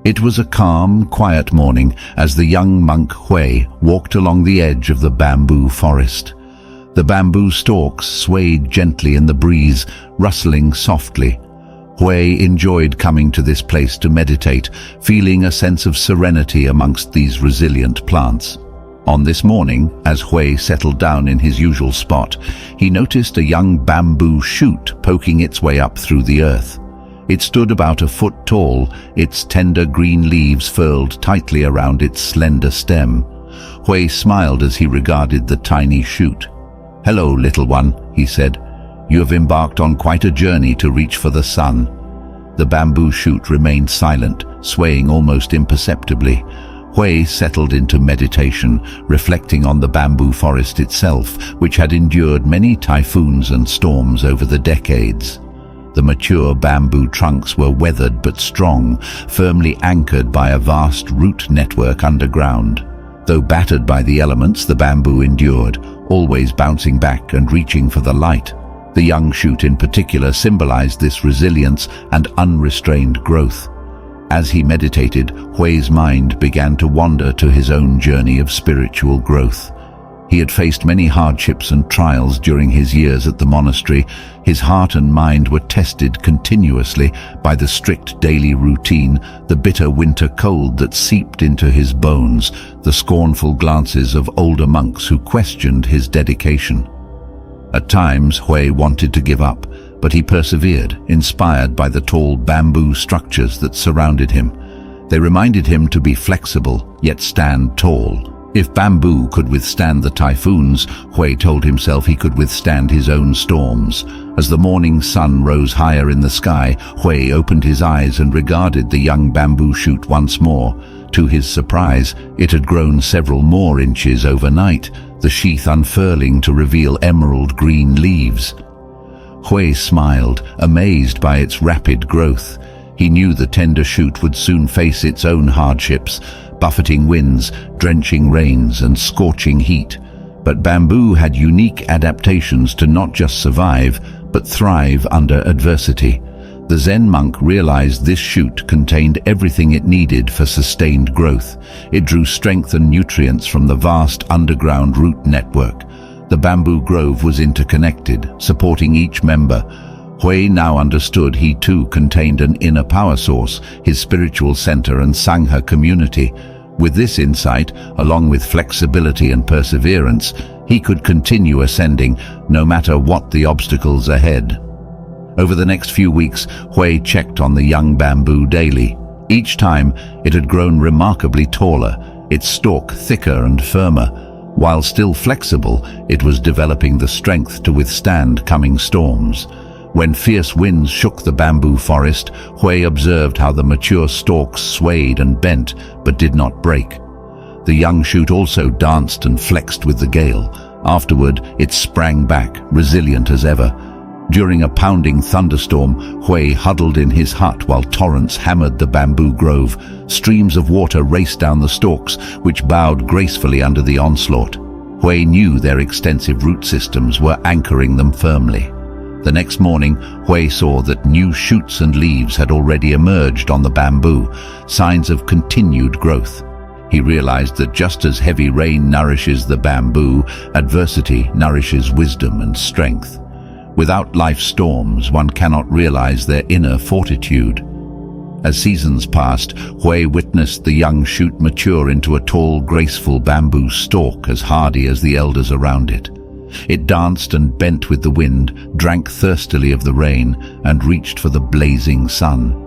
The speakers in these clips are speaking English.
It was a calm, quiet morning as the young monk Hui walked along the edge of the bamboo forest. The bamboo stalks swayed gently in the breeze, rustling softly. Hui enjoyed coming to this place to meditate, feeling a sense of serenity amongst these resilient plants. On this morning, as Hui settled down in his usual spot, he noticed a young bamboo shoot poking its way up through the earth. It stood about a foot tall, its tender green leaves furled tightly around its slender stem. Hui smiled as he regarded the tiny shoot. "Hello, little one," he said. "You have embarked on quite a journey to reach for the sun." The bamboo shoot remained silent, swaying almost imperceptibly. Hui settled into meditation, reflecting on the bamboo forest itself, which had endured many typhoons and storms over the decades. The mature bamboo trunks were weathered but strong, firmly anchored by a vast root network underground. Though battered by the elements, the bamboo endured, always bouncing back and reaching for the light. The young shoot in particular symbolized this resilience and unrestrained growth. As he meditated, Hui's mind began to wander to his own journey of spiritual growth. He had faced many hardships and trials during his years at the monastery. His heart and mind were tested continuously by the strict daily routine, the bitter winter cold that seeped into his bones, the scornful glances of older monks who questioned his dedication. At times, Hui wanted to give up, but he persevered, inspired by the tall bamboo structures that surrounded him. They reminded him to be flexible, yet stand tall. If bamboo could withstand the typhoons, Hui told himself he could withstand his own storms. As the morning sun rose higher in the sky, Hui opened his eyes and regarded the young bamboo shoot once more. To his surprise, it had grown several more inches overnight, the sheath unfurling to reveal emerald green leaves. Hui smiled, amazed by its rapid growth. He knew the tender shoot would soon face its own hardships, buffeting winds, drenching rains, and scorching heat. But bamboo had unique adaptations to not just survive, but thrive under adversity. The Zen monk realized this shoot contained everything it needed for sustained growth. It drew strength and nutrients from the vast underground root network. The bamboo grove was interconnected, supporting each member. Hui now understood he too contained an inner power source, his spiritual center and Sangha community. With this insight, along with flexibility and perseverance, he could continue ascending, no matter what the obstacles ahead. Over the next few weeks, Hui checked on the young bamboo daily. Each time, it had grown remarkably taller, its stalk thicker and firmer. While still flexible, it was developing the strength to withstand coming storms. When fierce winds shook the bamboo forest, Hui observed how the mature stalks swayed and bent, but did not break. The young shoot also danced and flexed with the gale. Afterward, it sprang back, resilient as ever. During a pounding thunderstorm, Hui huddled in his hut while torrents hammered the bamboo grove. Streams of water raced down the stalks, which bowed gracefully under the onslaught. Hui knew their extensive root systems were anchoring them firmly. The next morning, Hui saw that new shoots and leaves had already emerged on the bamboo, signs of continued growth. He realized that just as heavy rain nourishes the bamboo, adversity nourishes wisdom and strength. Without life's storms, one cannot realize their inner fortitude. As seasons passed, Hui witnessed the young shoot mature into a tall, graceful bamboo stalk as hardy as the elders around it. It danced and bent with the wind, drank thirstily of the rain, and reached for the blazing sun.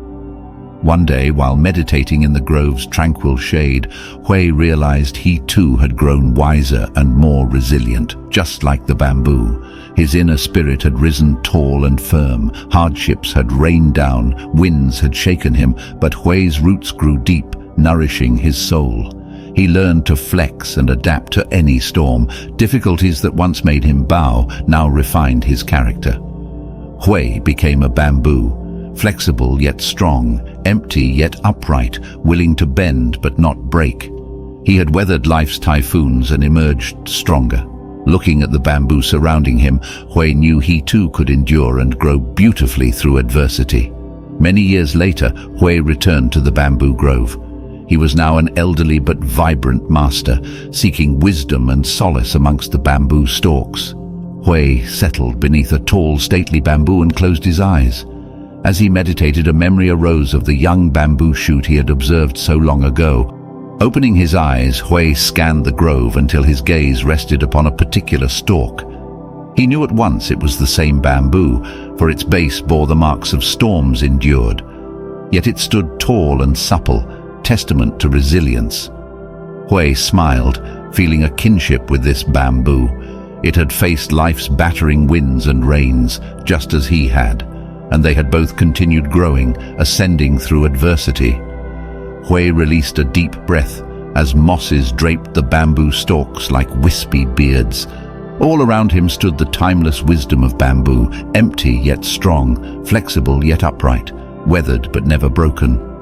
One day, while meditating in the grove's tranquil shade, Hui realized he too had grown wiser and more resilient, just like the bamboo. His inner spirit had risen tall and firm. Hardships had rained down, winds had shaken him, but Hui's roots grew deep, nourishing his soul. He learned to flex and adapt to any storm. Difficulties that once made him bow now refined his character. Hui became a bamboo, flexible yet strong, empty yet upright, willing to bend but not break. He had weathered life's typhoons and emerged stronger. Looking at the bamboo surrounding him, Hui knew he too could endure and grow beautifully through adversity. Many years later, Hui returned to the bamboo grove. He was now an elderly but vibrant master, seeking wisdom and solace amongst the bamboo stalks. Hui settled beneath a tall, stately bamboo and closed his eyes. As he meditated, a memory arose of the young bamboo shoot he had observed so long ago. Opening his eyes, Hui scanned the grove until his gaze rested upon a particular stalk. He knew at once it was the same bamboo, for its base bore the marks of storms endured. Yet it stood tall and supple, testament to resilience. Hui smiled, feeling a kinship with this bamboo. It had faced life's battering winds and rains, just as he had, and they had both continued growing, ascending through adversity. Hui released a deep breath as mosses draped the bamboo stalks like wispy beards. All around him stood the timeless wisdom of bamboo, empty yet strong, flexible yet upright, weathered but never broken.